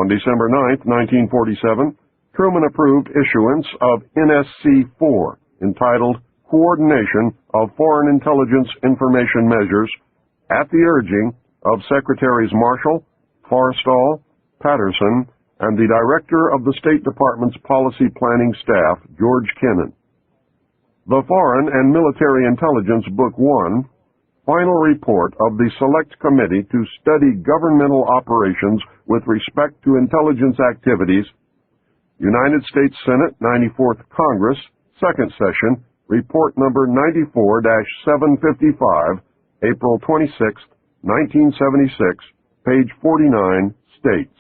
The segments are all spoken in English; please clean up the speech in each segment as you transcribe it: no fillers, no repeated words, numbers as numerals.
On December 9, 1947, Truman approved issuance of NSC-4, entitled Coordination of Foreign Intelligence Information Measures, at the urging of Secretaries Marshall, Forrestal, Patterson, and the Director of the State Department's Policy Planning Staff, George Kennan. The Foreign and Military Intelligence Book 1, Final Report of the Select Committee to Study Governmental Operations with Respect to Intelligence Activities, United States Senate 94th Congress, Second Session, Report Number 94-755, April 26, 1976, page 49, states,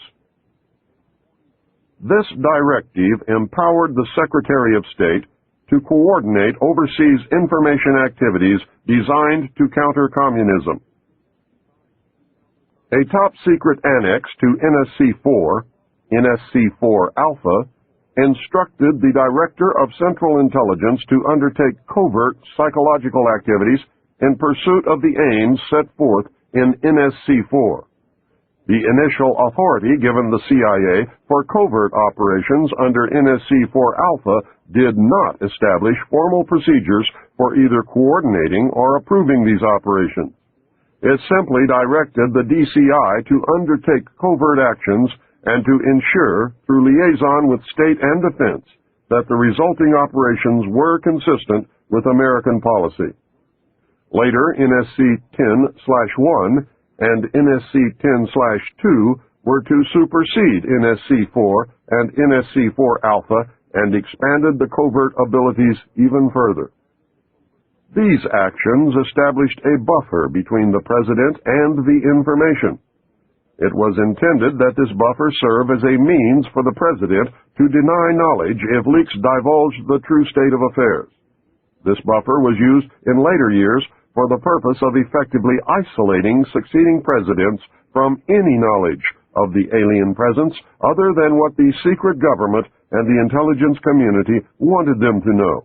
"This directive empowered the Secretary of State to coordinate overseas information activities designed to counter communism. A top-secret annex to NSC-4, NSC-4 Alpha, instructed the Director of Central Intelligence to undertake covert psychological activities in pursuit of the aims set forth in NSC-4. The initial authority given the CIA for covert operations under NSC-4 Alpha did not establish formal procedures for either coordinating or approving these operations. It simply directed the DCI to undertake covert actions and to ensure, through liaison with state and defense, that the resulting operations were consistent with American policy. Later, NSC-10/1 and NSC-10/2 were to supersede NSC-4 and NSC-4 Alpha and expanded the covert abilities even further. These actions established a buffer between the President and the information. It was intended that this buffer serve as a means for the President to deny knowledge if leaks divulged the true state of affairs. This buffer was used in later years for the purpose of effectively isolating succeeding presidents from any knowledge of the alien presence other than what the secret government and the intelligence community wanted them to know.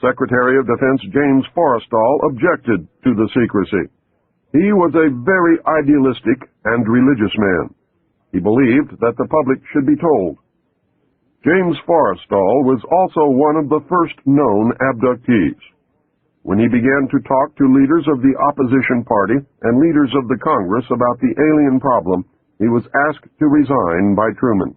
Secretary of Defense James Forrestal objected to the secrecy. He was a very idealistic and religious man. He believed that the public should be told. James Forrestal was also one of the first known abductees. When he began to talk to leaders of the opposition party and leaders of the Congress about the alien problem, he was asked to resign by Truman.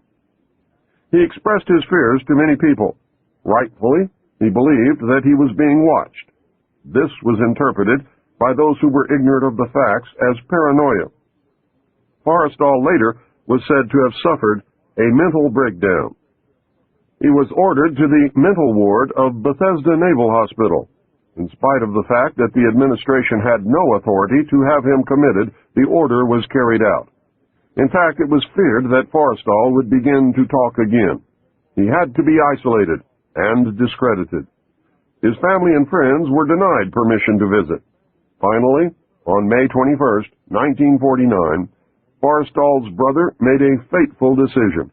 He expressed his fears to many people. Rightfully, he believed that he was being watched. This was interpreted by those who were ignorant of the facts as paranoia. Forrestal later was said to have suffered a mental breakdown. He was ordered to the mental ward of Bethesda Naval Hospital. In spite of the fact that the administration had no authority to have him committed, the order was carried out. In fact, it was feared that Forrestal would begin to talk again. He had to be isolated and discredited. His family and friends were denied permission to visit. Finally, on May 21, 1949, Forrestal's brother made a fateful decision.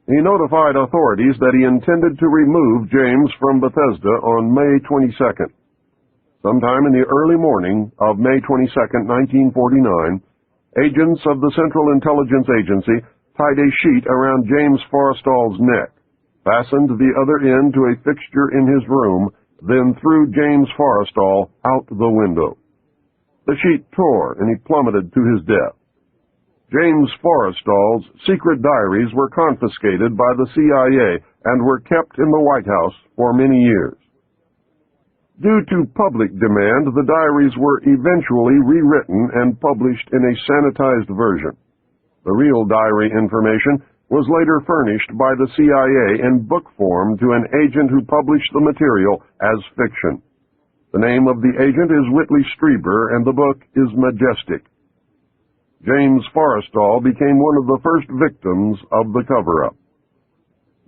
He notified authorities that he intended to remove James from Bethesda on May 22nd. Sometime in the early morning of May 22, 1949, agents of the Central Intelligence Agency tied a sheet around James Forrestal's neck, fastened the other end to a fixture in his room, then threw James Forrestal out the window. The sheet tore and he plummeted to his death. James Forrestal's secret diaries were confiscated by the CIA and were kept in the White House for many years. Due to public demand, the diaries were eventually rewritten and published in a sanitized version. The real diary information was later furnished by the CIA in book form to an agent who published the material as fiction. The name of the agent is Whitley Strieber, and the book is Majestic. James Forrestal became one of the first victims of the cover-up.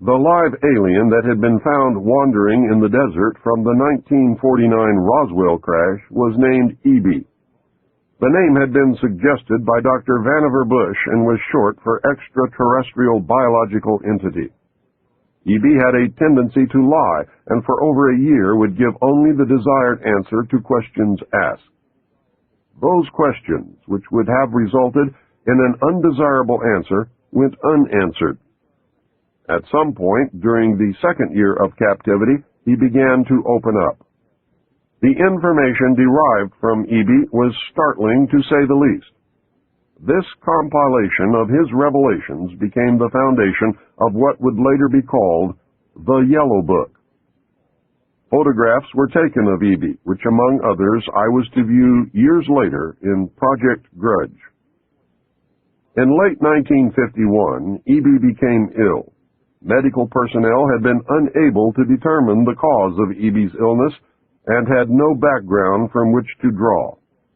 The live alien that had been found wandering in the desert from the 1949 Roswell crash was named E.B. The name had been suggested by Dr. Vannevar Bush and was short for Extraterrestrial Biological Entity. E.B. had a tendency to lie, and for over a year would give only the desired answer to questions asked. Those questions, which would have resulted in an undesirable answer, went unanswered. At some point during the second year of captivity, he began to open up. The information derived from E.B. was startling, to say the least. This compilation of his revelations became the foundation of what would later be called the Yellow Book. Photographs were taken of E.B., which, among others, I was to view years later in Project Grudge. In late 1951, E.B. became ill. Medical personnel had been unable to determine the cause of E.B.'s illness and had no background from which to draw.